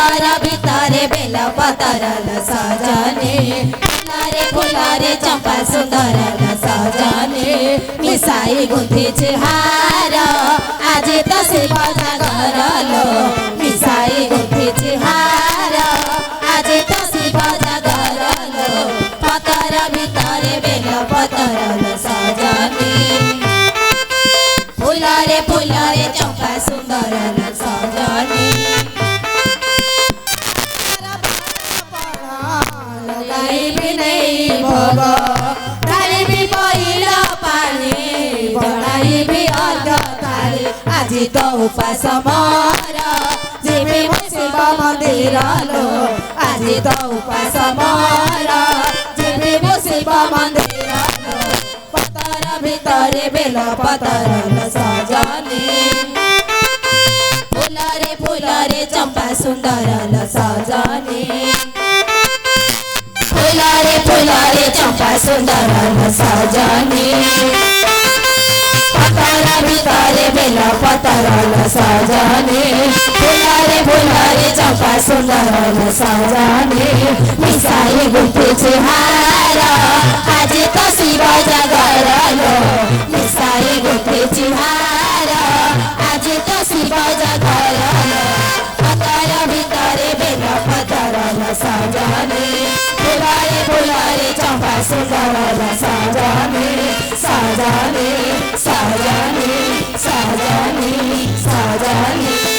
पतर भितरे बेल पतर सजनी फुलरे चंपा सुंदर सजनी मिसाई गुंथी हार आज तो शिव जागर लो मिसाई गुंथी हार आज तो शिव जागर लो पतर भितरे बेल पतर सजनी फुलरे चंपा सुंदर सजनी भोग डाली भी पहिला पानी बढ़ाई भी अर्घ थाली आज तो उपास मोर जीवी शिव मंदिर लो आज तो उपास मोर जीवी शिव मंदिर लो पतर भितरे बेल पतर सजनी फुलरे चंपा सुंदर सजनी फुलरे चंपा सुंदर सजनी पतर भितरे बेल पतर सजनी फुलरे चंपा सुंदर सजनी मिसाई गुंथी हार आज तो शिव जागर लो मिसाई गुंथी हार आज तो शिव जागर लो पतर भितरे बेल पतर सजनी फुलरे चंपा सुंदर सजनी सजनी सजनी सजनी सजनी